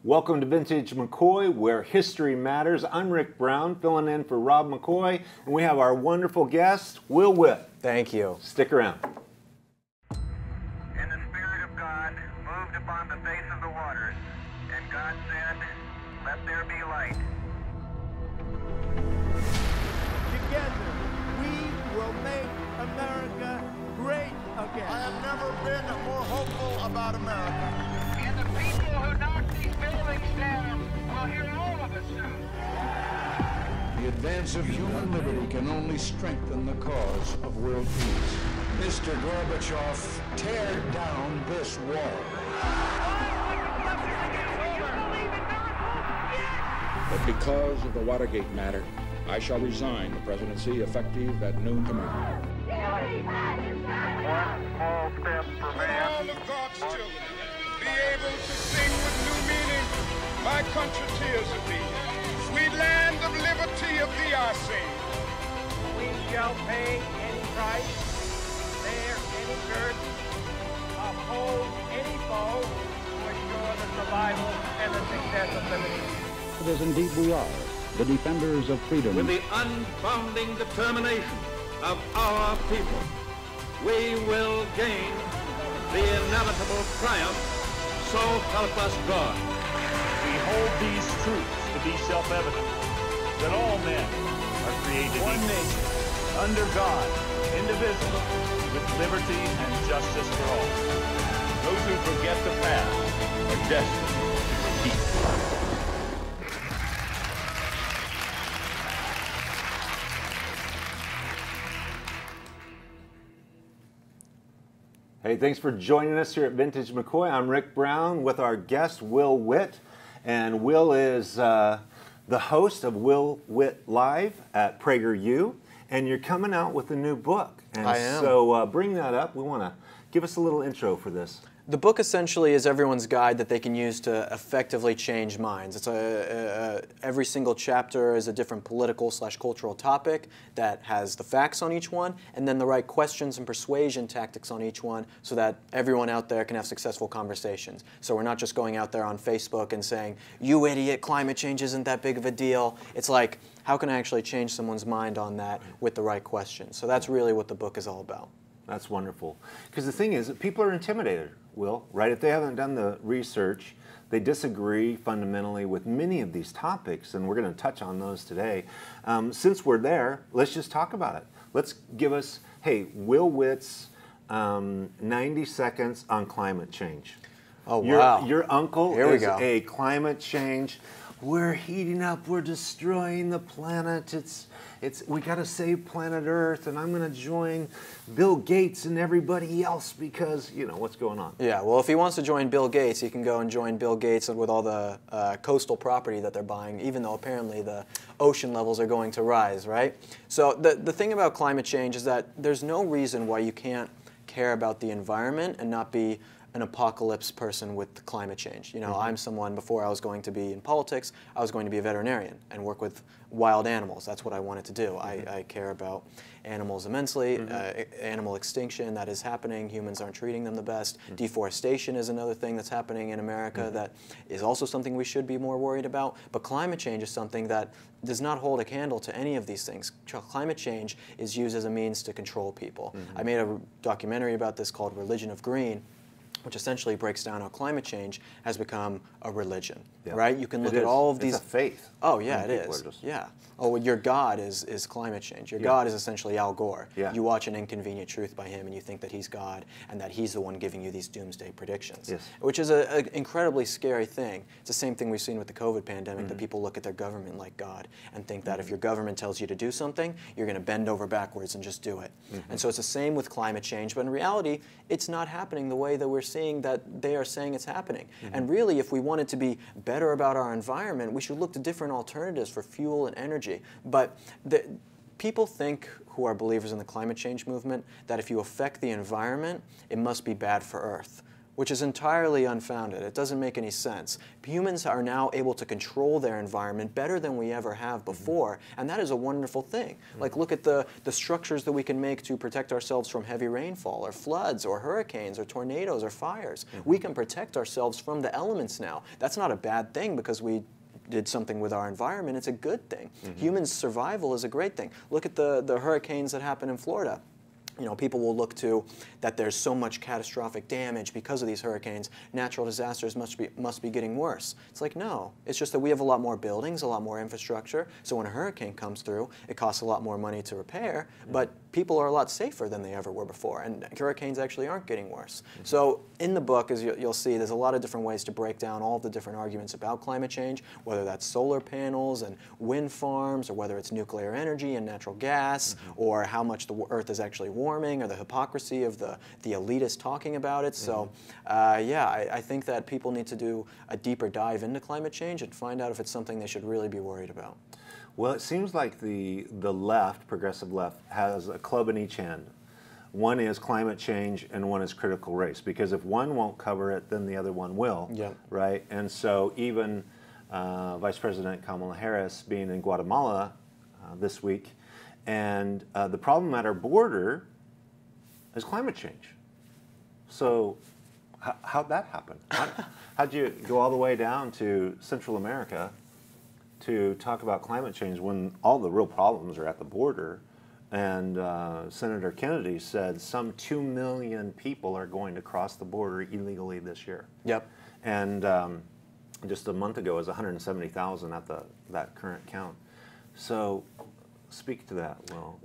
Welcome to Vintage McCoy, where history matters. I'm Rick Brown, filling in for Rob McCoy, and we have our wonderful guest, Will Witt. Thank you. Stick around. And the Spirit of God moved upon the face of the waters, and God said, "Let there be light." Together, we will make America great again. I have never been more hopeful about America. And the people who knock these buildings down will hear all of us soon. The advance of human liberty can only strengthen the cause of world peace. Mr. Gorbachev, tear down this wall. But because of the Watergate matter, I shall resign the presidency effective at noon tomorrow. One small step for man. All of God's children be able to sing with new meaning, "My country tears of thee, sweet land of liberty of thee I sing." We shall pay any price, bear any curse, oppose any foe to ensure the survival and the success of liberty. As indeed we are, the defenders of freedom. With the unbounding determination of our people, we will gain the inevitable triumph, so help us God. We hold these truths to be self-evident, that all men are created one nation, under God, indivisible, with liberty and justice for all. Those who forget the past are destined to repeat. Hey, thanks for joining us here at Vintage McCoy. I'm Rick Brown with our guest, Will Witt. And Will is the host of Will Witt Live at PragerU. And you're coming out with a new book. And I am. So bring that up. We want to give us a little intro for this. The book essentially is everyone's guide that they can use to effectively change minds. It's every single chapter is a different political/cultural topic that has the facts on each one, and then the right questions and persuasion tactics on each one, so that everyone out there can have successful conversations. So we're not just going out there on Facebook and saying, "You idiot, climate change isn't that big of a deal." It's like, how can I actually change someone's mind on that with the right questions? So that's really what the book is all about. That's wonderful. Because the thing is that people are intimidated, Will, right? If they haven't done the research, they disagree fundamentally with many of these topics, and we're going to touch on those today. Since we're there, let's just talk about it. Let's give us, hey, Will Witt's 90 seconds on climate change. Oh, wow. Your uncle Here we is go. a climate change. We're heating up. We're destroying the planet. We got to save planet Earth, and I'm going to join Bill Gates and everybody else because, you know, what's going on. Yeah, well, if he wants to join Bill Gates, he can go and join Bill Gates with all the coastal property that they're buying, even though apparently the ocean levels are going to rise, right? So the thing about climate change is that there's no reason why you can't care about the environment and not be an apocalypse person with climate change. You know, I'm someone, before I was going to be in politics, I was going to be a veterinarian and work with wild animals. That's what I wanted to do. I care about animals immensely. Animal extinction, that is happening. Humans aren't treating them the best. Deforestation is another thing that's happening in America that is also something we should be more worried about. But climate change is something that does not hold a candle to any of these things. Climate change is used as a means to control people. I made a documentary about this called Religion of Green, which essentially breaks down how climate change has become a religion, right? You can look at all of these. It's a faith. Oh yeah, it is. Yeah. Oh, well, your God is climate change. Your God is essentially Al Gore. Yeah. You watch An Inconvenient Truth by him, and you think that he's God, and that he's the one giving you these doomsday predictions. Yes. Which is an incredibly scary thing. It's the same thing we've seen with the COVID pandemic, that people look at their government like God and think that if your government tells you to do something, you're going to bend over backwards and just do it. And so it's the same with climate change, but in reality, it's not happening the way that we're seeing that they are saying it's happening. And really, if we wanted to be better about our environment, we should look to different alternatives for fuel and energy. But people think, who are believers in the climate change movement, that if you affect the environment, it must be bad for Earth. which is entirely unfounded. It doesn't make any sense. Humans are now able to control their environment better than we ever have before, and that is a wonderful thing. Like, look at the structures that we can make to protect ourselves from heavy rainfall, or floods, or hurricanes, or tornadoes, or fires. We can protect ourselves from the elements now. That's not a bad thing because we did something with our environment. It's a good thing. Human survival is a great thing. Look at the hurricanes that happen in Florida. You know, people will look to that there's so much catastrophic damage because of these hurricanes. Natural disasters must be getting worse. It's like, no. It's just that we have a lot more buildings, a lot more infrastructure. So when a hurricane comes through, it costs a lot more money to repair, but people are a lot safer than they ever were before. And hurricanes actually aren't getting worse. So in the book, as you'll see, there's a lot of different ways to break down all of the different arguments about climate change, whether that's solar panels and wind farms, or whether it's nuclear energy and natural gas, or how much the Earth is actually warming, or the hypocrisy of the elitists talking about it. So yeah, I think that people need to do a deeper dive into climate change and find out if it's something they should really be worried about. Well, it seems like the left, progressive left, has a club in each end. One is climate change and one is critical race, because if one won't cover it, then the other one will, right? And so even Vice President Kamala Harris being in Guatemala this week, and the problem at our border is climate change. So how'd that happen? How'd you go all the way down to Central America to talk about climate change when all the real problems are at the border? And Senator Kennedy said some 2 million people are going to cross the border illegally this year. And just a month ago it was 170,000 at that current count. So speak to that, Will.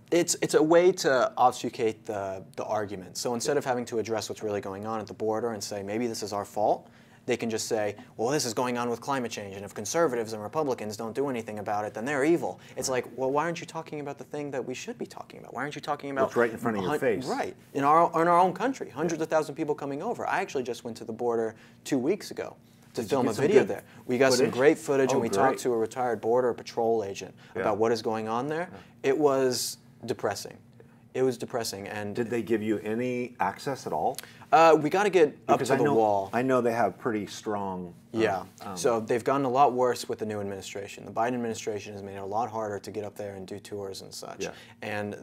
It's a way to obfuscate the argument. So instead of having to address what's really going on at the border and say, maybe this is our fault, they can just say, well, this is going on with climate change, and if conservatives and Republicans don't do anything about it, then they're evil. It's like, well, why aren't you talking about the thing that we should be talking about? Why aren't you talking about... It's right in front of your face. Right. In our own country, hundreds of thousands of people coming over. I actually just went to the border 2 weeks ago to film a video there. We got some great footage, and we talked to a retired Border Patrol agent about what is going on there. It was depressing. It was depressing. And did they give you any access at all? We got to get up to the wall. I know they have pretty strong... so they've gotten a lot worse with the new administration. The Biden administration has made it a lot harder to get up there and do tours and such. And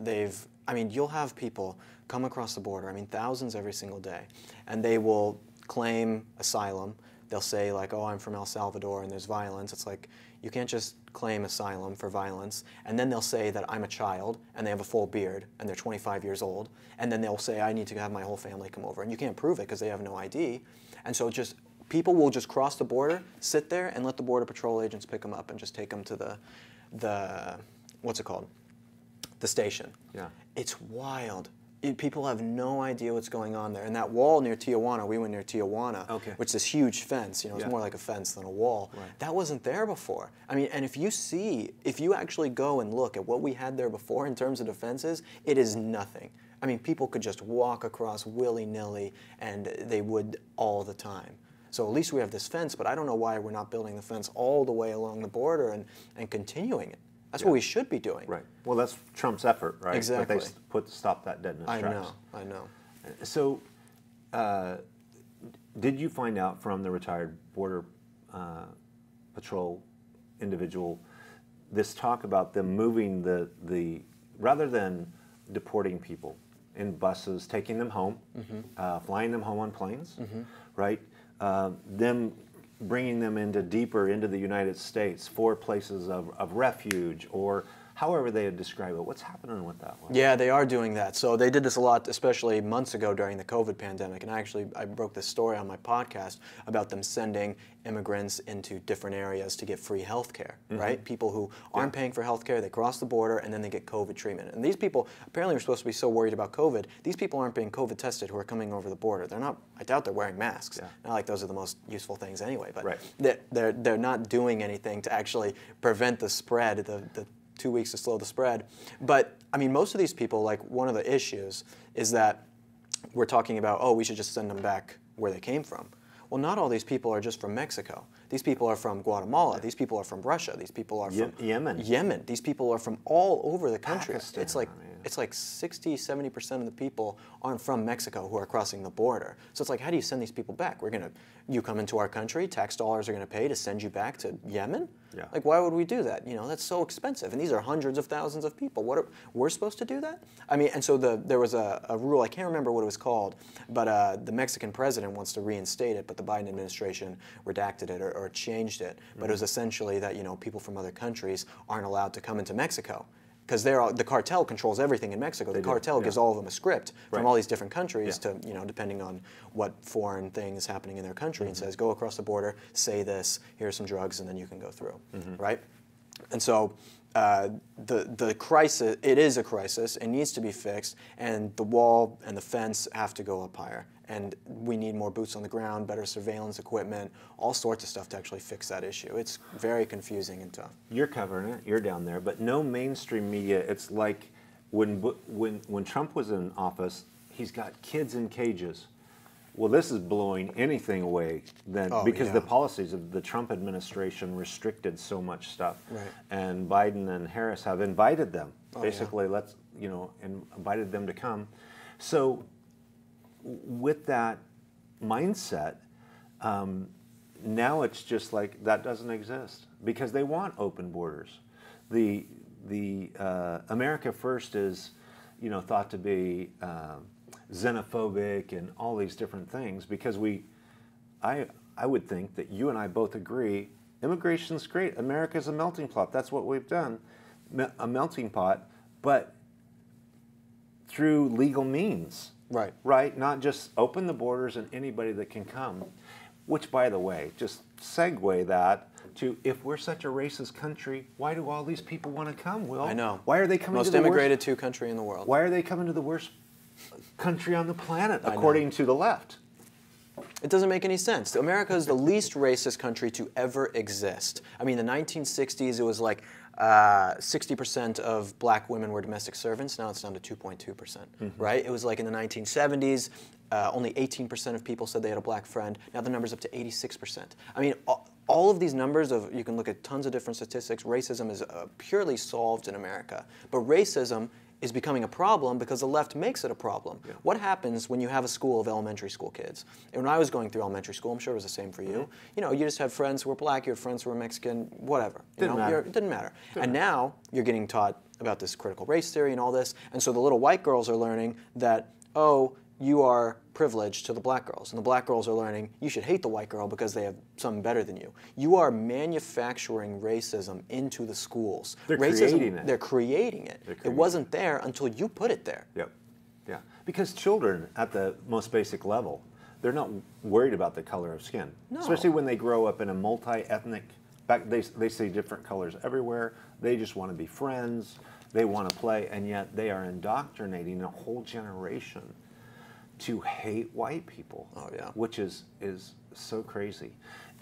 you'll have people come across the border, thousands every single day, and they will claim asylum. They'll say, like, oh, I'm from El Salvador and there's violence. It's like, you can't just claim asylum for violence. And then they'll say that I'm a child, and they have a full beard, and they're 25 years old. And then they'll say, I need to have my whole family come over. And you can't prove it because they have no ID. And so people will just cross the border, sit there, and let the Border Patrol agents pick them up and just take them to the what's it called? The station. It's wild. People have no idea what's going on there. And that wall near Tijuana, we went near Tijuana, which is this huge fence, it's more like a fence than a wall. That wasn't there before. And if you actually go and look at what we had there before in terms of defenses, it is nothing. People could just walk across willy-nilly, and they would all the time. So at least we have this fence, but I don't know why we're not building the fence all the way along the border and continuing it. That's what we should be doing. Right. Well, that's Trump's effort, right? Exactly. But they stop that dead in its tracks. I know. So, did you find out from the retired Border Patrol individual this talk about them moving the rather than deporting people in buses, taking them home, flying them home on planes, right? Them bringing them deeper into the United States for places of refuge, or however they would describe it. What's happening with that one? Yeah, they are doing that. So they did this a lot, especially months ago during the COVID pandemic. And I broke this story on my podcast about them sending immigrants into different areas to get free health care, right? People who aren't paying for health care, they cross the border, and then they get COVID treatment. And these people, apparently we're supposed to be so worried about COVID, these people aren't being COVID tested who are coming over the border. They're not, I doubt they're wearing masks. Not like those are the most useful things anyway, but they're not doing anything to actually prevent the spread, the 2 weeks to slow the spread. But most of these people, like, one of the issues is that we're talking about, oh, we should just send them back where they came from. Well, not all these people are just from Mexico. These people are from Guatemala. These people are from Russia. These people are from Yemen. These people are from all over the country. Pakistan. It's like, it's like 60, 70% of the people aren't from Mexico who are crossing the border. So it's like, how do you send these people back? You come into our country, tax dollars are going to pay to send you back to Yemen? Yeah. Like, why would we do that? You know, that's so expensive. And these are hundreds of thousands of people. We're supposed to do that? I mean, and so there was a rule, I can't remember what it was called, but the Mexican president wants to reinstate it, but the Biden administration redacted it or changed it. But it was essentially that, you know, people from other countries aren't allowed to come into Mexico. Because the cartel controls everything in Mexico. The cartel gives all of them a script from all these different countries to, you know, depending on what foreign thing is happening in their country, and says, go across the border, say this, here's some drugs, and then you can go through, right? And so the crisis, it is a crisis, it needs to be fixed, and the wall and the fence have to go up higher. And we need more boots on the ground, better surveillance equipment, all sorts of stuff to actually fix that issue. It's very confusing and tough. You're covering it, you're down there, but no mainstream media. It's like when Trump was in office, he's got kids in cages. Well, this is blowing anything away because the policies of the Trump administration restricted so much stuff. Right. And Biden and Harris have invited them, basically, invited them to come. So with that mindset, now it's just like that doesn't exist because they want open borders. The America First is, you know, thought to be xenophobic and all these different things because I would think that you and I both agree immigration's great. America's a melting pot. That's what we've done, a melting pot, but through legal means. Right. Right? Not just open the borders and anybody that can come, which, by the way, just segue that to if we're such a racist country, why do all these people want to come, Will? I know. Why are they coming Most to the immigrated to country in the world. Why are they coming to the worst country on the planet, according to the left? It doesn't make any sense. America is the least racist country to ever exist. I mean, in the 1960s, it was like 60% of black women were domestic servants. Now it's down to 2.2%, right? It was like in the 1970s, only 18% of people said they had a black friend. Now the number's up to 86%. I mean, all of these numbers, you can look at tons of different statistics. Racism is purely solved in America. But racism is becoming a problem because the left makes it a problem. Yeah. What happens when you have a school of elementary school kids? And when I was going through elementary school, I'm sure it was the same for you. You know, you just had friends who were black, you had friends who were Mexican, whatever. Didn't matter. It didn't matter. And now you're getting taught about this critical race theory and all this. And so the little white girls are learning that, oh, you are privileged to the black girls. And the black girls are learning you should hate the white girl because they have something better than you. You are manufacturing racism into the schools. They're creating it. They're creating it. It wasn't there until you put it there. Yep. Yeah. Because children at the most basic level, they're not worried about the color of skin. No. Especially when they grow up in a multi-ethnic, they see different colors everywhere. They just want to be friends. They want to play. And yet they are indoctrinating a whole generation to hate white people, which is so crazy.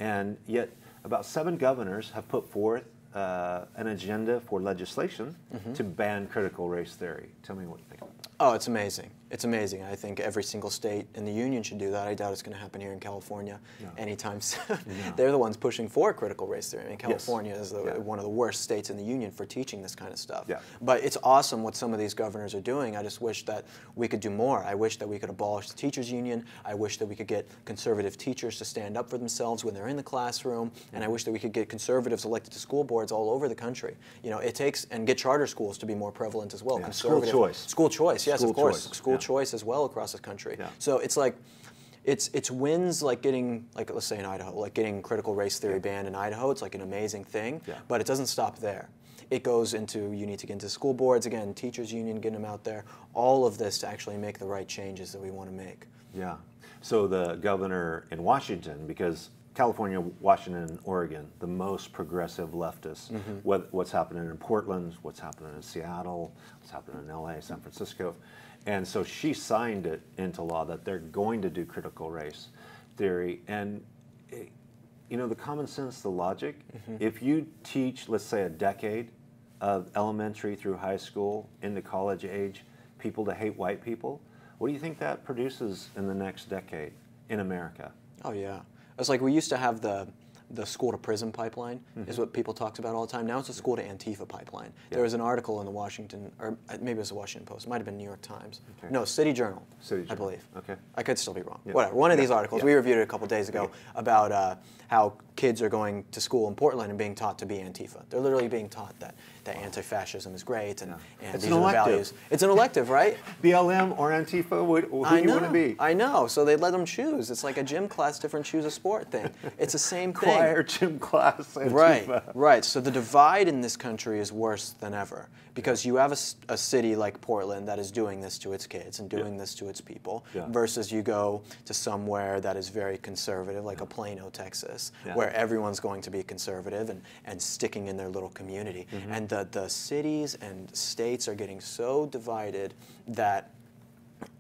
And yet about 7 governors have put forth an agenda for legislation to ban critical race theory. Tell me what you think about that. Oh, it's amazing. It's amazing. I think every single state in the union should do that. I doubt it's going to happen here in California anytime soon. No. They're the ones pushing for critical race theory. I mean, California is one of the worst states in the union for teaching this kind of stuff. Yeah. But it's awesome what some of these governors are doing. I just wish that we could do more. I wish that we could abolish the teachers union. I wish that we could get conservative teachers to stand up for themselves when they're in the classroom. And I wish that we could get conservatives elected to school boards all over the country. You know, it takes, and get charter schools to be more prevalent as well. Yeah. School choice. School choice, yes, school of course. Choice. School choice as well across the country. Yeah. So it's like, it's wins like getting, like let's say in Idaho, like getting critical race theory banned in Idaho. It's like an amazing thing, but it doesn't stop there. It goes into, you need to get into school boards, again, teachers union, getting them out there, all of this to actually make the right changes that we want to make. Yeah. So the governor in Washington, because California, Washington, and Oregon, the most progressive leftists, what's happening in Portland, what's happening in Seattle, what's happening in LA, San Francisco. And so she signed it into law that they're going to do critical race theory. And, you know, the common sense, the logic, if you teach, let's say, a decade of elementary through high school into college age people to hate white people, what do you think that produces in the next decade in America? Oh, yeah. It's like we used to have the school to prison pipeline is what people talk about all the time. Now it's a school to Antifa pipeline. There was an article in the Washington, or maybe it was the Washington Post. It might have been New York Times. No, City Journal. I believe. Okay. I could still be wrong. Whatever. One of these articles. We reviewed it a couple days ago about how kids are going to school in Portland and being taught to be Antifa. They're literally being taught that anti-fascism is great and these are the values. It's an elective, right? BLM or Antifa, who do you want to be? I know. So they let them choose. It's like a gym class, different choose a sport thing. It's the same thing. Choir, gym class, Antifa. Right. So the divide in this country is worse than ever because you have a city like Portland that is doing this to its kids and doing this to its people versus you go to somewhere that is very conservative, like a Plano, Texas, where everyone's going to be conservative and sticking in their little community. And the cities and states are getting so divided that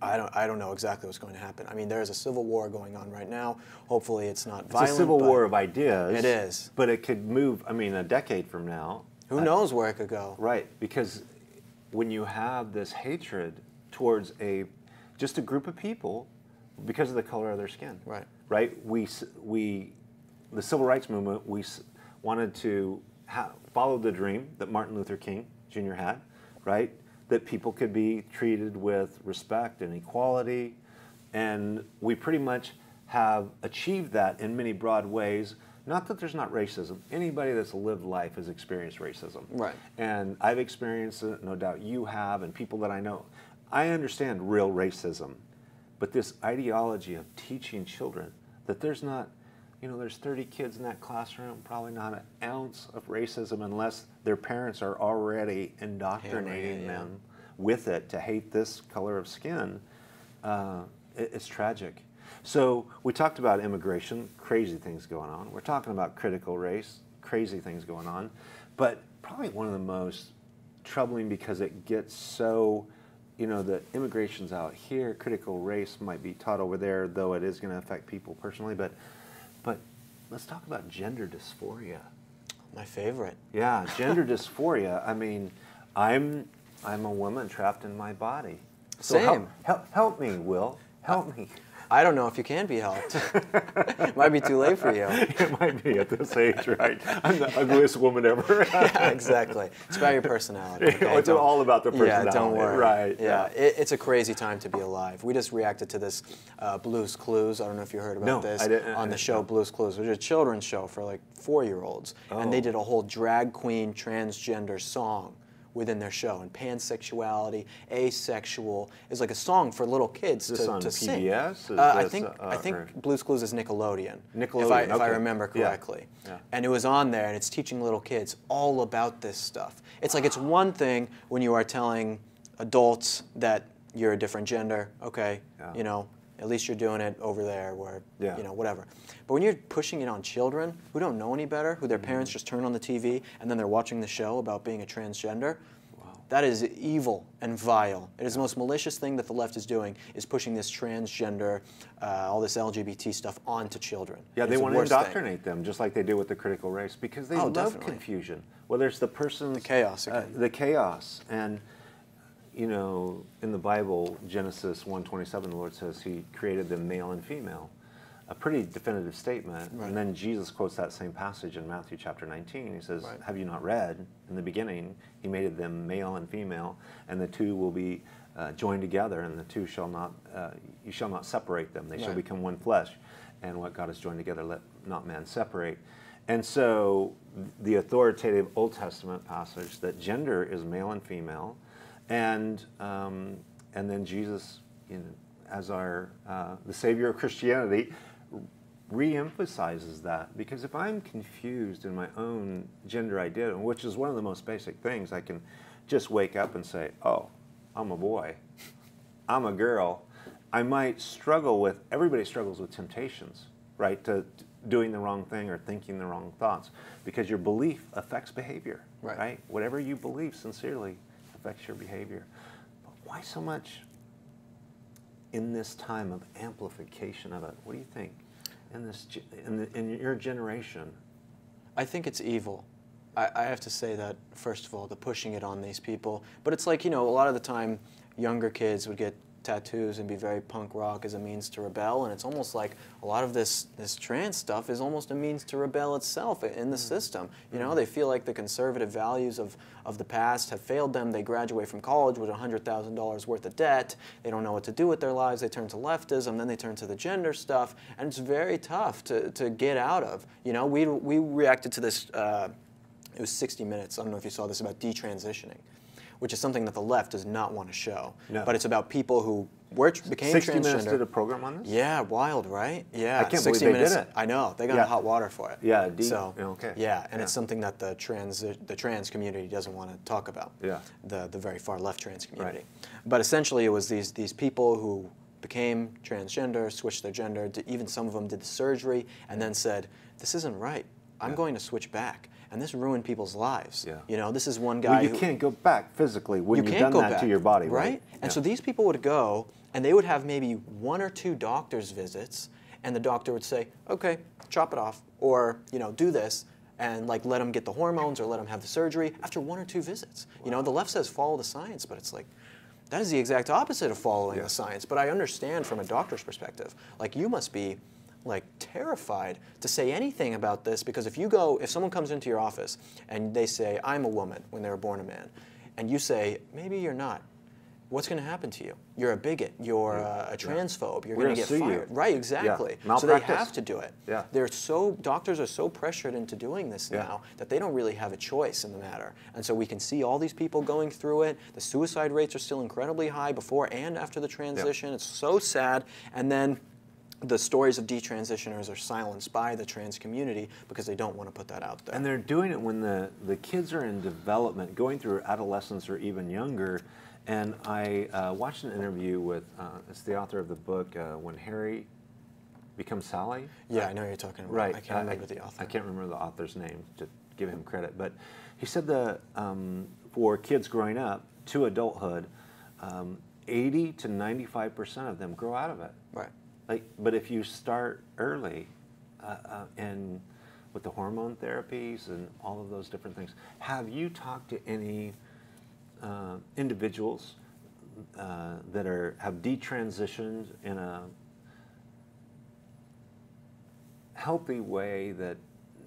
I don't know exactly what's going to happen. I mean, there's a civil war going on right now. Hopefully it's not violent. It's a civil war of ideas. It is. But it could move, I mean, a decade from now. Who knows where it could go? Right, because when you have this hatred towards just a group of people because of the color of their skin. Right? The civil rights movement, we wanted to follow the dream that Martin Luther King Jr. had, right? That people could be treated with respect and equality. And we pretty much have achieved that in many broad ways. Not that there's not racism. Anybody that's lived life has experienced racism. Right. And I've experienced it, no doubt you have, and people that I know. I understand real racism. But this ideology of teaching children that there's not, there's 30 kids in that classroom, probably not an ounce of racism unless their parents are already indoctrinating them with it to hate this color of skin. It's tragic. So we talked about immigration, crazy things going on. We're talking about critical race, crazy things going on. But probably one of the most troubling because it gets so, the immigration's out here, critical race might be taught over there, though it is going to affect people personally. But let's talk about gender dysphoria. My favorite. Yeah, gender dysphoria. I mean, I'm a woman trapped in my body. So Same. Help me, Will. Help me. I don't know if you can be helped. It might be too late for you. It might be at this age, right? I'm the ugliest woman ever. Yeah, exactly. It's about your personality. Okay? It's all about the personality. Yeah, don't worry. Right. Yeah, it's a crazy time to be alive. We just reacted to this Blue's Clues. I don't know if you heard about this. I didn't, on the show Blue's Clues, which is a children's show for like 4-year-olds. And they did a whole drag queen transgender song within their show, and pansexuality, asexual is like a song for little kids to sing. PBS? I think Blue's Clues is Nickelodeon. Nickelodeon, if I remember correctly. Yeah. And it was on there, and it's teaching little kids all about this stuff. It's like it's one thing when you are telling adults that you're a different gender. Okay, at least you're doing it over there, where whatever. But when you're pushing it on children who don't know any better, who their parents just turn on the TV and then they're watching the show about being a transgender, that is evil and vile. It is the most malicious thing that the left is doing, is pushing this transgender, all this LGBT stuff onto children. Yeah, they want to indoctrinate them, just like they do with the critical race, because they love confusion. Whether it's the person's... The chaos again. The chaos. And, in the Bible, Genesis 1:27, the Lord says He created them male and female. A pretty definitive statement. Right. And then Jesus quotes that same passage in Matthew chapter 19. He says, have you not read, in the beginning, He made them male and female, and the two will be joined together, and the two shall not, you shall not separate them. They shall become one flesh. And what God has joined together, let not man separate. And so the authoritative Old Testament passage that gender is male and female, and then Jesus, as our the Savior of Christianity, re-emphasizes that. Because if I'm confused in my own gender identity, which is one of the most basic things, I can just wake up and say, oh, I'm a boy, I'm a girl. I might struggle with, everybody struggles with temptations, right, to doing the wrong thing or thinking the wrong thoughts, because your belief affects behavior, right? Whatever you believe sincerely affects your behavior. But why so much in this time of amplification of it? What do you think in your generation? I think it's evil. I have to say that, first of all, the pushing it on these people. But it's like, a lot of the time, younger kids would get tattoos and be very punk rock as a means to rebel, and it's almost like a lot of this trans stuff is almost a means to rebel itself in the system. You know, they feel like the conservative values of the past have failed them. They graduate from college with $100,000 worth of debt. They don't know what to do with their lives. They turn to leftism, then they turn to the gender stuff, and it's very tough to get out of. You know, we reacted to this, it was 60 Minutes, I don't know if you saw this, about detransitioning, which is something that the left does not want to show. No. But it's about people who became 60 transgender. Minutes did a program on this? Yeah, wild, right? Yeah. I can't believe they did it. I know. They got in hot water for it. Yeah, okay. Yeah, and it's something that the trans community doesn't want to talk about. Yeah. The very far left trans community. Right. But essentially it was these people who became transgender, switched their gender, even some of them did the surgery, and then said, this isn't right. I'm going to switch back. And this ruined people's lives. Yeah. You know, this is one guy who... you can't go back physically when you've done that to your body, right? And so these people would go, and they would have maybe 1 or 2 doctor's visits, and the doctor would say, okay, chop it off, or, you know, do this, and like let them get the hormones or let them have the surgery after 1 or 2 visits. Wow. You know, the left says follow the science, but it's like, that is the exact opposite of following the science. But I understand from a doctor's perspective, like you must be like terrified to say anything about this, because if someone comes into your office and they say, I'm a woman when they were born a man, and you say, maybe you're not, what's going to happen to you? You're a bigot, you're a transphobe, you're going to get fired. Right, exactly. Yeah. So they have to do it. Yeah. Doctors are so pressured into doing this now that they don't really have a choice in the matter. And so we can see all these people going through it. The suicide rates are still incredibly high before and after the transition. It's so sad. And then the stories of detransitioners are silenced by the trans community because they don't want to put that out there. And they're doing it when the kids are in development, going through adolescence or even younger. And I watched an interview with, it's the author of the book, When Harry Becomes Sally. Yeah, I know you're talking about. Right. I can't remember the author. I can't remember the author's name to give him credit. But he said that for kids growing up to adulthood, 80 to 95% of them grow out of it. Right. But if you start early and with the hormone therapies and all of those different things, have you talked to any individuals that have detransitioned in a healthy way that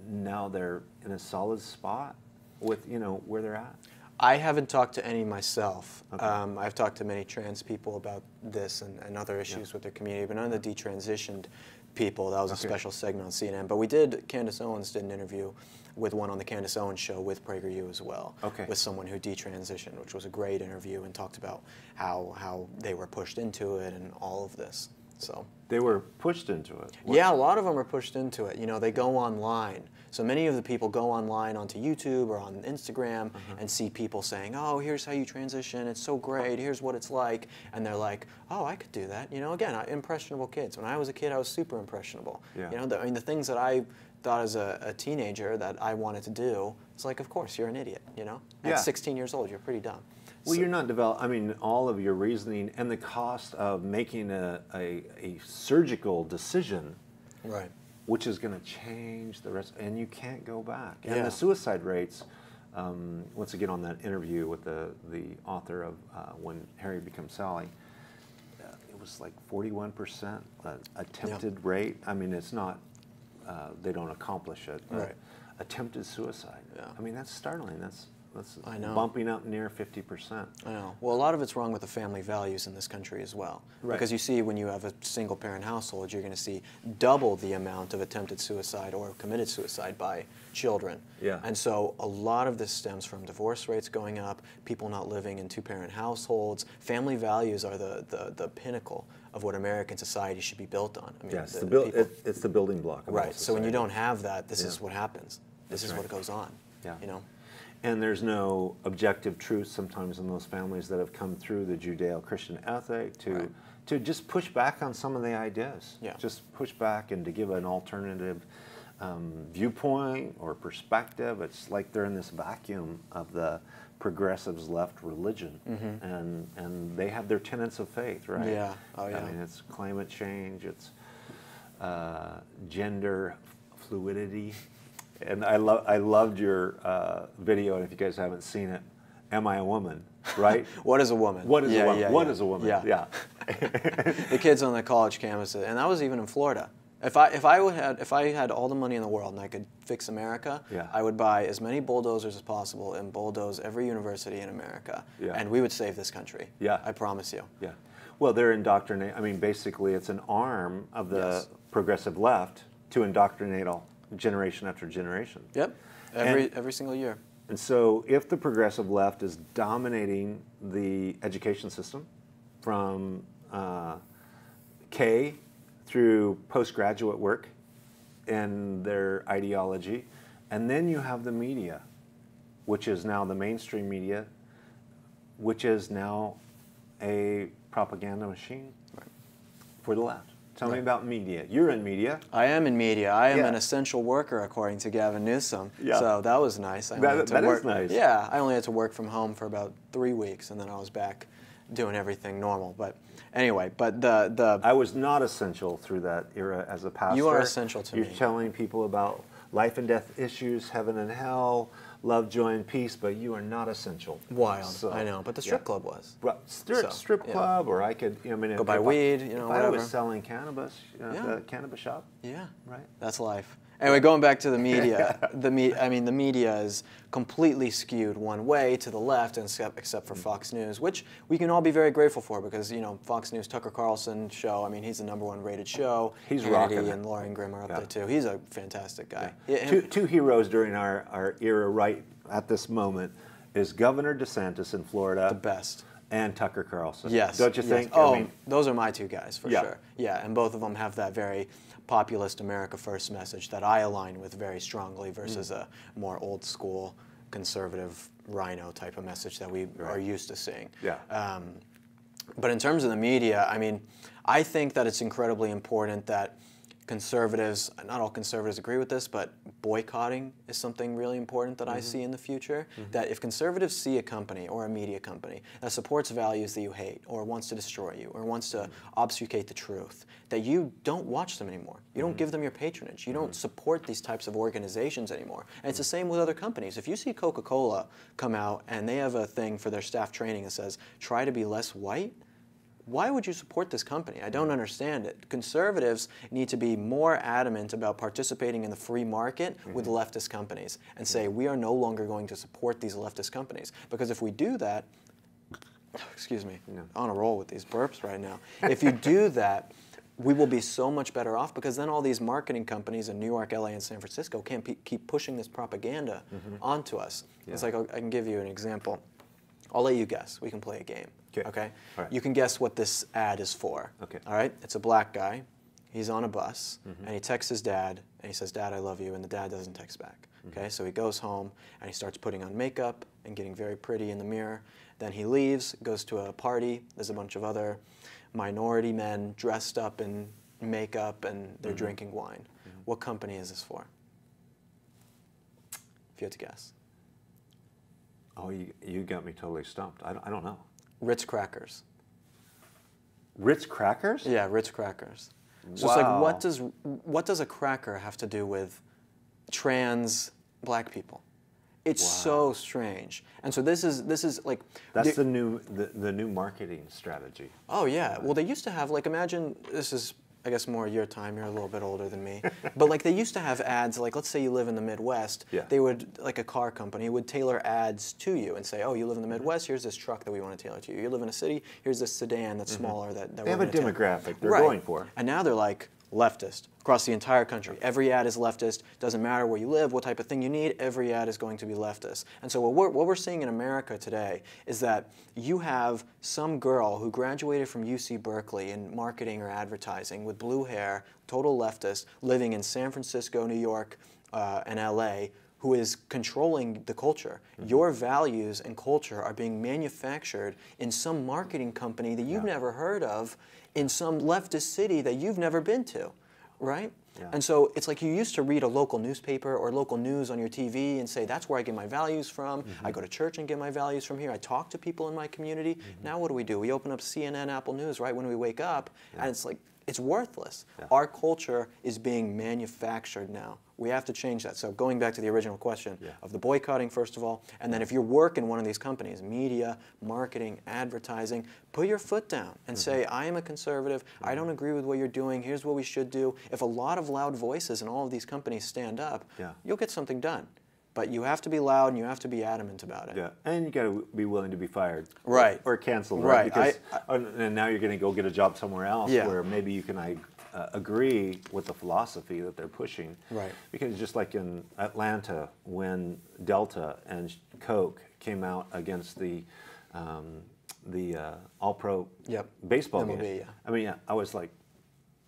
now they're in a solid spot with where they're at? I haven't talked to any myself. Okay. I've talked to many trans people about this and other issues with their community, but none of the detransitioned people. That was a special segment on CNN. But Candace Owens did an interview with one on the Candace Owens show with PragerU as well, with someone who detransitioned, which was a great interview, and talked about how they were pushed into it and all of this. So they were pushed into it? Yeah, a lot of them are pushed into it. You know, they go online. So many of the people go online onto YouTube or on Instagram and see people saying, oh, here's how you transition, it's so great, here's what it's like. And they're like, oh, I could do that. You know, again, impressionable kids. When I was a kid, I was super impressionable. Yeah. You know, I mean, the things that I thought as a teenager that I wanted to do, it's like, of course, you're an idiot, you know? At 16 years old, you're pretty dumb. Well, you're not I mean, all of your reasoning and the cost of making a surgical decision, right, which is going to change the rest, and you can't go back. And the suicide rates, once again on that interview with the author of When Harry Becomes Sally, it was like 41% attempted rate. I mean, it's not, they don't accomplish it. Right. Attempted suicide. Yeah. I mean, that's startling. That's I know. bumping up near 50%. I know. Well, a lot of it's wrong with the family values in this country as well. Right. Because you see, when you have a single-parent household, you're going to see double the amount of attempted suicide or committed suicide by children. Yeah. And so a lot of this stems from divorce rates going up, people not living in two-parent households. Family values are the pinnacle of what American society should be built on. I mean, yes, it's the building block of right. So when you don't have that, this is what happens. This is what goes on. Yeah. You know. And there's no objective truth sometimes in those families that have come through the Judeo-Christian ethic to just push back on some of the ideas. Yeah. Just push back and to give an alternative viewpoint or perspective. It's like they're in this vacuum of the progressives' left religion, and they have their tenets of faith, right? Yeah. Oh yeah. I mean, it's climate change, it's gender fluidity. And I loved your video, and if you guys haven't seen it, Am I a Woman, right? What is a woman? What is a woman? What is a woman? Yeah. The kids on the college campuses, and that was even in Florida. If I had all the money in the world and I could fix America, I would buy as many bulldozers as possible and bulldoze every university in America, and we would save this country. Yeah, I promise you. Yeah, well, they're indoctrinating. I mean, basically, it's an arm of the progressive left to indoctrinate all generation after generation. Yep, every single year. And so, if the progressive left is dominating the education system from K through postgraduate work and their ideology, and then you have the media, which is now the mainstream media, which is now a propaganda machine for the left. Tell me about media. You're in media. I am in media. I am an essential worker, according to Gavin Newsom. Yeah. So that was nice. That is nice. Yeah, I only had to work from home for about 3 weeks, and then I was back doing everything normal. But anyway, I was not essential through that era as a pastor. You are essential to me. You're telling people about life and death issues, heaven and hell, love, joy, and peace, but you are not essential. Wild, so, I know, but the strip club was. Well, strip club, or I could, go buy weed, if whatever. I was selling cannabis, the cannabis shop. Yeah, right. That's life. Anyway, going back to the media, the media is completely skewed one way to the left, except for Fox News, which we can all be very grateful for because Fox News, Tucker Carlson show. I mean, he's the #1 rated show. He's Hannity rocking. And Lauren Grimm are up there too. He's a fantastic guy. Yeah. Two heroes during our era right at this moment is Governor DeSantis in Florida. The best. And Tucker Carlson. Yes. Don't you think? Oh, I mean, those are my two guys for sure. Yeah, and both of them have that very populist America First message that I align with very strongly versus a more old school conservative rhino type of message that we are used to seeing. Yeah. But in terms of the media, I mean, I think that it's incredibly important that conservatives, not all conservatives agree with this, but boycotting is something really important that I see in the future. That if conservatives see a company or a media company that supports values that you hate or wants to destroy you or wants to obfuscate the truth, that you don't watch them anymore. You don't give them your patronage. You don't support these types of organizations anymore. And it's the same with other companies. If you see Coca-Cola come out and they have a thing for their staff training that says, try to be less white, why would you support this company? I don't understand it. Conservatives need to be more adamant about participating in the free market with leftist companies and say we are no longer going to support these leftist companies. Because if we do that, excuse me, I'm on a roll with these burps right now. If you do that, we will be so much better off because then all these marketing companies in New York, LA, and San Francisco can't keep pushing this propaganda onto us. It's like, I can give you an example. I'll let you guess. We can play a game. Okay? Right. You can guess what this ad is for. Okay. All right? It's a black guy. He's on a bus, and he texts his dad, and he says, "Dad, I love you," and the dad doesn't text back. Okay? So he goes home, and he starts putting on makeup and getting very pretty in the mirror. Then he leaves, goes to a party. There's a bunch of other minority men dressed up in makeup, and they're drinking wine. What company is this for? If you had to guess. Oh, you got me totally stumped. I don't know. Ritz Crackers. Ritz Crackers? Yeah, Ritz Crackers. So Wow. it's like, what does a cracker have to do with trans black people? It's so strange. And so this is like that's the new marketing strategy. Oh yeah. Well, they used to have, like, imagine, this is I guess more your time, you're a little bit older than me. But like they used to have ads, like let's say you live in the Midwest, they would, like a car company, would tailor ads to you and say, oh, you live in the Midwest, here's this truck that we want to tailor to you. You live in a city, here's this sedan that's smaller that they have a demographic they're going for. And now they're like leftist across the entire country. Every ad is leftist. Doesn't matter where you live, what type of thing you need, every ad is going to be leftist. And so what we're seeing in America today is that you have some girl who graduated from UC Berkeley in marketing or advertising with blue hair, total leftist, living in San Francisco, New York, and LA, who is controlling the culture. Your values and culture are being manufactured in some marketing company that you've never heard of, in some leftist city that you've never been to, right? And so it's like you used to read a local newspaper or local news on your TV and say, that's where I get my values from. I go to church and get my values from here. I talk to people in my community. Now what do? We open up CNN, Apple News right when we wake up, and it's like, it's worthless. Our culture is being manufactured now We have to change that. So going back to the original question of the boycotting, first of all, and then if you work in one of these companies, media, marketing, advertising, put your foot down and say, I am a conservative, I don't agree with what you're doing, here's what we should do. If a lot of loud voices in all of these companies stand up, you'll get something done. But you have to be loud and you have to be adamant about it. Yeah, and you got to be willing to be fired, right, or canceled, right? Because and now you're going to go get a job somewhere else, where maybe you can agree with the philosophy that they're pushing, right? Because just like in Atlanta, when Delta and Coke came out against the All-Pro baseball game, I mean, I was like,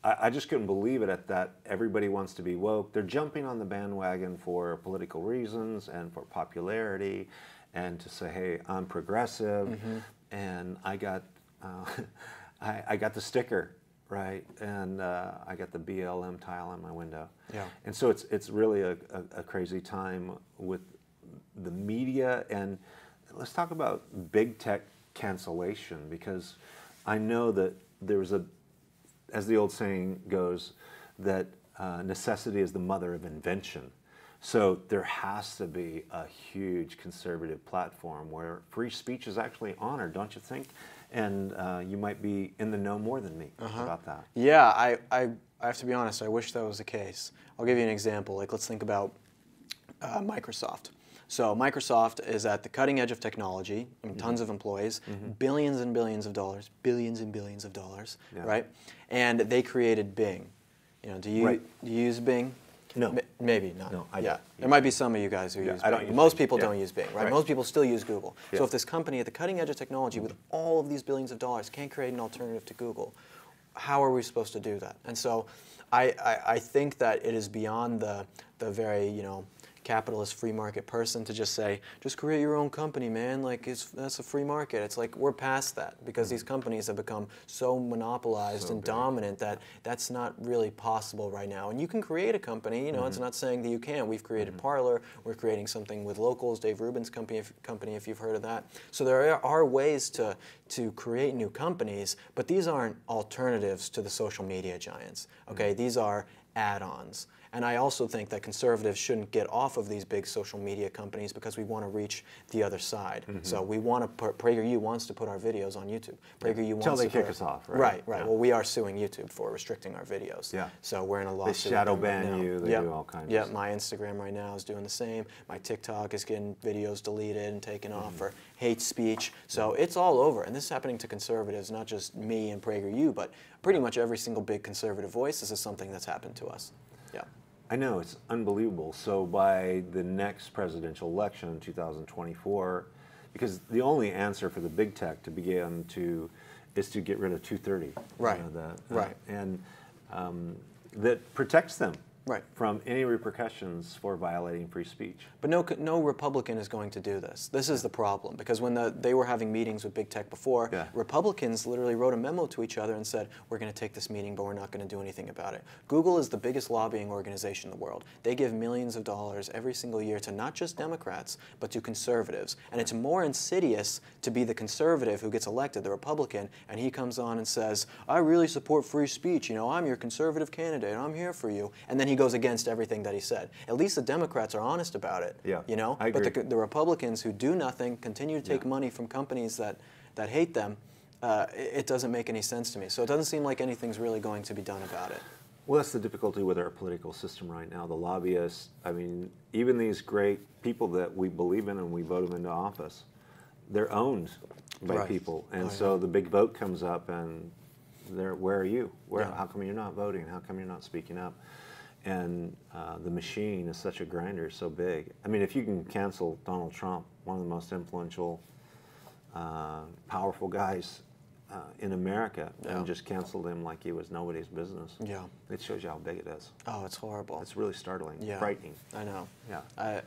I just couldn't believe it at that. Everybody wants to be woke. They're jumping on the bandwagon for political reasons and for popularity, and to say, hey, I'm progressive, and I got I got the sticker, right, and I got the BLM tile on my window. Yeah. And so it's really a crazy time with the media. And let's talk about big tech cancellation, because I know that there was as the old saying goes, that necessity is the mother of invention. So there has to be a huge conservative platform where free speech is actually honored, don't you think? And you might be in the know more than me about that. Yeah, I have to be honest, I wish that was the case. I'll give you an example. Like, let's think about Microsoft. So Microsoft is at the cutting edge of technology, I mean, tons of employees, billions and billions of dollars, right? And they created Bing. You know, do you use Bing? No. Maybe not. No, I don't. There might be some of you guys who use Bing. Most people don't use Bing, right? Most people still use Google. So if this company at the cutting edge of technology with all of these billions of dollars can't create an alternative to Google, how are we supposed to do that? And so I think that it is beyond the very, capitalist free market person to just say, just create your own company, man. Like, that's a free market. It's like we're past that, because these companies have become so monopolized and dominant that that's not really possible right now. And you can create a company, it's not saying that you can't. We've created Parler. We're creating something with Locals, Dave Rubin's company, if you've heard of that. So there are ways to create new companies, but these aren't alternatives to the social media giants, okay? These are add-ons. And I also think that conservatives shouldn't get off of these big social media companies because we want to reach the other side. So we want to PragerU wants to put our videos on YouTube. PragerU wants Until they kick us off, right? Right. Well, we are suing YouTube for restricting our videos. Yeah. So we're in a lawsuit. They shadow ban you. They do all kinds of stuff. My Instagram right now is doing the same. My TikTok is getting videos deleted and taken off for hate speech. So it's all over. And this is happening to conservatives, not just me and PragerU, but pretty much every single big conservative voice. This is something that's happened to us. Yeah. I know, it's unbelievable. So by the next presidential election in 2024, because the only answer for the big tech to begin to is to get rid of 230. Right. And that protects them right. from any repercussions for violating free speech. But no Republican is going to do this. This is the problem, because when they were having meetings with big tech before, Republicans literally wrote a memo to each other and said, we're going to take this meeting, but we're not going to do anything about it. Google is the biggest lobbying organization in the world. They give millions of dollars every single year to not just Democrats, but to conservatives. And it's more insidious to be the conservative who gets elected, the Republican, and he comes on and says, I really support free speech. I'm your conservative candidate. I'm here for you. And then he goes against everything that he said. At least the Democrats are honest about it. Yeah, I agree. But the Republicans who do nothing, continue to take money from companies that hate them, it doesn't make any sense to me. So it doesn't seem like anything's really going to be done about it. Well, that's the difficulty with our political system right now. The lobbyists, I mean, even these great people that we believe in and we vote them into office, they're owned by people. And so the big vote comes up and where are you? How come you're not voting? How come you're not speaking up? And the machine is such a grinder, so big. I mean, if you can cancel Donald Trump, one of the most influential, powerful guys in America, and just canceled him like he was nobody's business. Yeah. It shows you how big it is. Oh, it's horrible. It's really startling, frightening. I know. Yeah.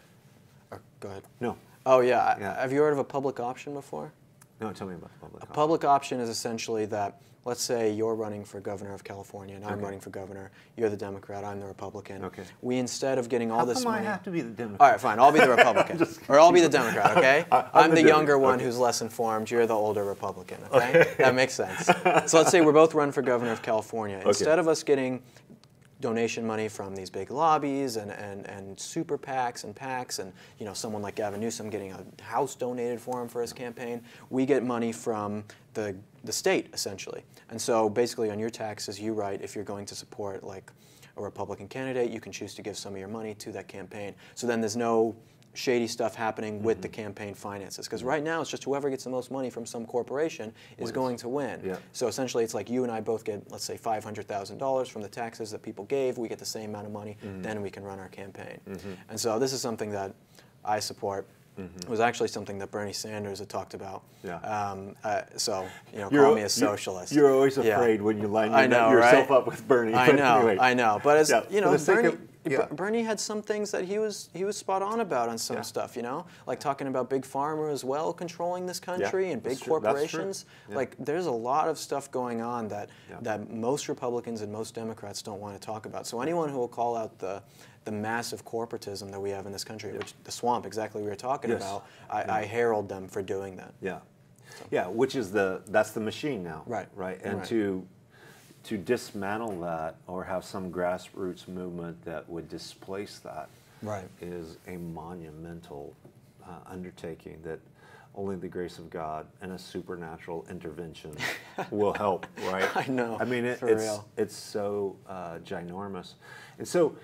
Go ahead. No. Oh, yeah. Have you heard of a public option before? No, tell me about the public option. A public option is essentially that, let's say you're running for governor of California and I'm running for governor. You're the Democrat, I'm the Republican. Okay. We, instead of getting all this money... I have to be the Democrat? All right, fine. I'll be the Republican. Or I'll be the Democrat, okay? I'm the younger one who's less informed. You're the older Republican, okay? That makes sense. So let's say we're both running for governor of California. Instead of us getting donation money from these big lobbies and super PACs and PACs, and someone like Gavin Newsom getting a house donated for him for his campaign. We get money from the state, essentially. And so basically on your taxes, you write if you're going to support like a Republican candidate, you can choose to give some of your money to that campaign. So then there's no shady stuff happening with the campaign finances. Because right now it's just whoever gets the most money from some corporation is going to win. Yeah. So essentially it's like you and I both get, let's say, $500,000 from the taxes that people gave. We get the same amount of money, then we can run our campaign. And so this is something that I support. It was actually something that Bernie Sanders had talked about. Yeah. So, call me a socialist. You're always afraid when you line yourself up with Bernie. I know, anyway. I know. But as Bernie had some things that he was spot on about on some stuff. Like talking about big pharma as well controlling this country and big corporations. Like there's a lot of stuff going on that most Republicans and most Democrats don't want to talk about. So anyone who will call out the massive corporatism that we have in this country, which the swamp, exactly we were talking about, I herald them for doing that. Yeah, yeah, which is that's the machine now. Right, right, and to dismantle that or have some grassroots movement that would displace that is a monumental undertaking that only the grace of God and a supernatural intervention will help. Right? I know. I mean, it's so ginormous, and so.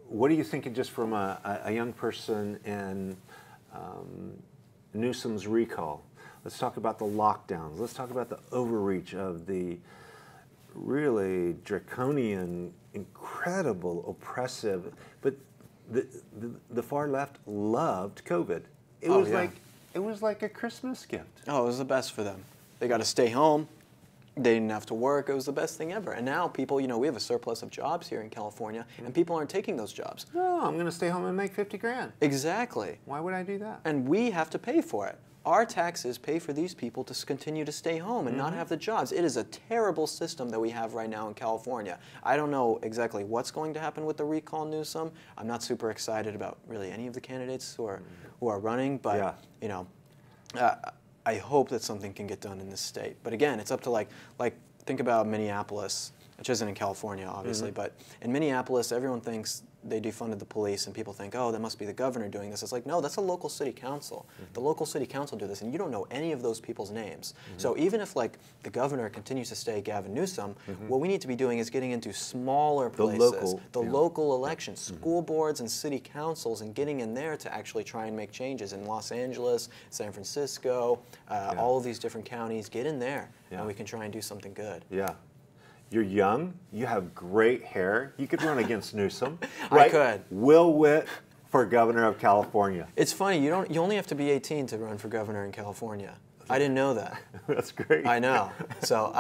What are you thinking just from a young person in Newsom's recall? Let's talk about the lockdowns. Let's talk about the overreach of the really draconian, incredible, oppressive, but the far left loved COVID. It was like a Christmas gift. Oh, it was the best for them. They got to stay home. They didn't have to work. It was the best thing ever. And now people, we have a surplus of jobs here in California, and people aren't taking those jobs. No, I'm going to stay home and make 50 grand. Exactly. Why would I do that? And we have to pay for it. Our taxes pay for these people to continue to stay home and not have the jobs. It is a terrible system that we have right now in California. I don't know exactly what's going to happen with the recall, Newsom. I'm not super excited about really any of the candidates who are running, but I hope that something can get done in this state. But again, it's up to like think about Minneapolis, which isn't in California, obviously, but in Minneapolis, everyone thinks they defunded the police, and people think, oh, that must be the governor doing this. It's like, no, that's a local city council. The local city council do this, and you don't know any of those people's names. So even if like the governor continues to stay Gavin Newsom, what we need to be doing is getting into smaller places, the local elections, school boards and city councils, and getting in there to actually try and make changes in Los Angeles, San Francisco, all of these different counties. Get in there, and we can try and do something good. Yeah. You're young. You have great hair. You could run against Newsom. Right? I could. Will Witt for governor of California. It's funny. You only have to be 18 to run for governor in California. I didn't know that. That's great. I know. So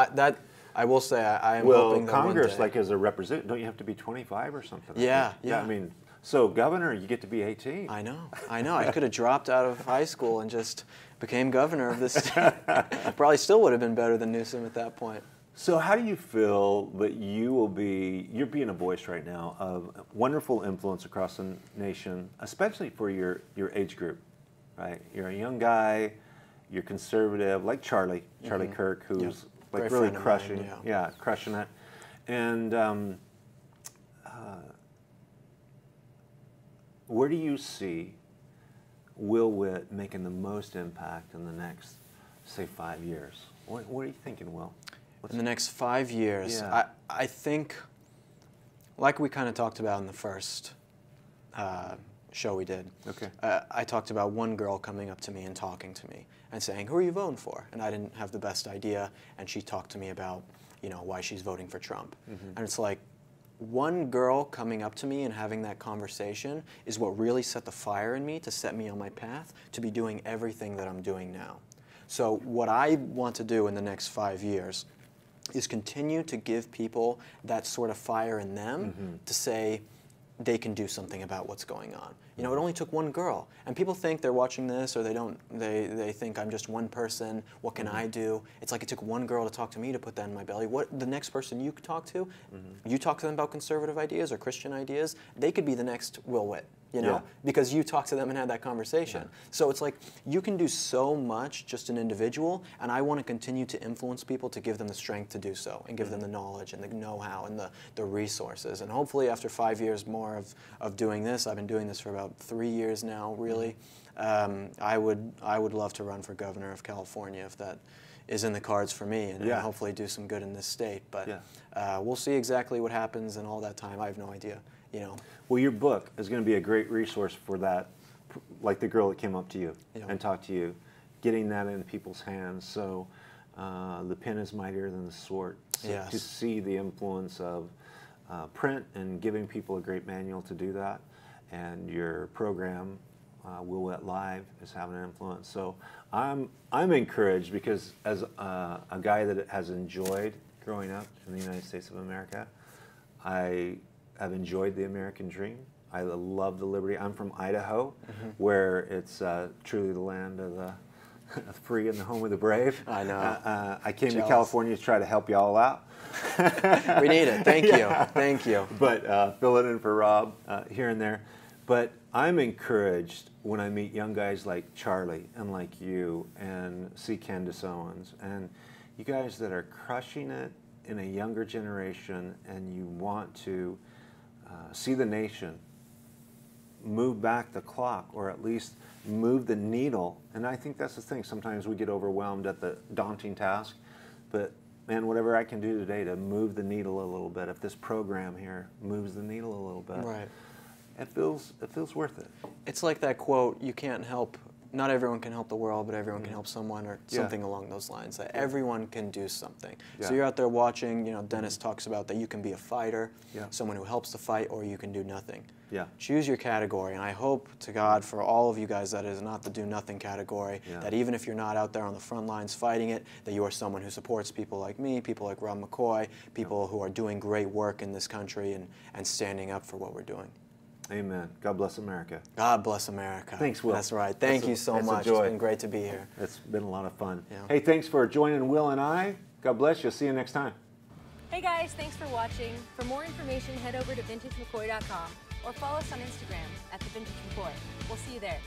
I will say I am Well, hoping that Congress, one day, like as a representative, don't you have to be 25 or something? Yeah. I mean, so governor, you get to be 18. I know. I could have dropped out of high school and just became governor of this state. Probably still would have been better than Newsom at that point. So how do you feel that you're being a voice right now of wonderful influence across the nation, especially for your age group, right? You're a young guy, you're conservative, like Charlie Kirk, who's like really crushing, crushing it. And where do you see Will Witt making the most impact in the next, say, 5 years? What are you thinking, Will? In the next 5 years, I think, like we kind of talked about in the first show we did, I talked about one girl coming up to me and talking to me and saying, who are you voting for? And I didn't have the best idea, and she talked to me about, why she's voting for Trump. And it's like, one girl coming up to me and having that conversation is what really set the fire in me to set me on my path to be doing everything that I'm doing now. So what I want to do in the next 5 years is continue to give people that sort of fire in them to say they can do something about what's going on. You know, it only took one girl. And people think they're watching this, or they think I'm just one person. What can I do? It's like it took one girl to talk to me to put that in my belly. What the next person you talk to, you talk to them about conservative ideas or Christian ideas, they could be the next Will Witt. You know, because you talked to them and had that conversation. So it's like you can do so much just an individual, and I want to continue to influence people to give them the strength to do so and give them the knowledge and the know-how and the resources. And hopefully after 5 years more of doing this, I've been doing this for about 3 years now, really, I would love to run for governor of California if that is in the cards for me, and hopefully do some good in this state. But we'll see exactly what happens in all that time. I have no idea. You know. Well, your book is going to be a great resource for that, like the girl that came up to you and talked to you, getting that into people's hands. So the pen is mightier than the sword. So to see the influence of print and giving people a great manual to do that, and your program, Will Witt Live, is having an influence. So I'm encouraged because as a guy that has enjoyed growing up in the United States of America, I've enjoyed the American dream. I love the liberty. I'm from Idaho, where it's truly the land of the free and the home of the brave. I know. I came to California to try to help you all out. We need it. Thank you. Thank you. But filling in for Rob here and there. But I'm encouraged when I meet young guys like Charlie and like you and see Candace Owens and you guys that are crushing it in a younger generation, and you want to see the nation move back the clock, or at least move the needle. And I think that's the thing. Sometimes we get overwhelmed at the daunting task, but man, whatever I can do today to move the needle a little bit, if this program here moves the needle a little bit, it feels worth it. It's like that quote, you can't help, not everyone can help the world, but everyone can help someone, or something along those lines. That everyone can do something. So you're out there watching, you know, Dennis talks about that you can be a fighter, someone who helps to fight, or you can do nothing. Choose your category, and I hope to God for all of you guys that is not the do nothing category, that even if you're not out there on the front lines fighting it, that you are someone who supports people like me, people like Rob McCoy, people who are doing great work in this country and standing up for what we're doing. Amen. God bless America. God bless America. Thanks, Will. That's right. Thank you so much. It's been great to be here. It's been a lot of fun. Hey, thanks for joining Will and I. God bless you. See you next time. Hey guys, thanks for watching. For more information, head over to vintagemccoy.com or follow us on Instagram @TheVintageMcCoy. We'll see you there.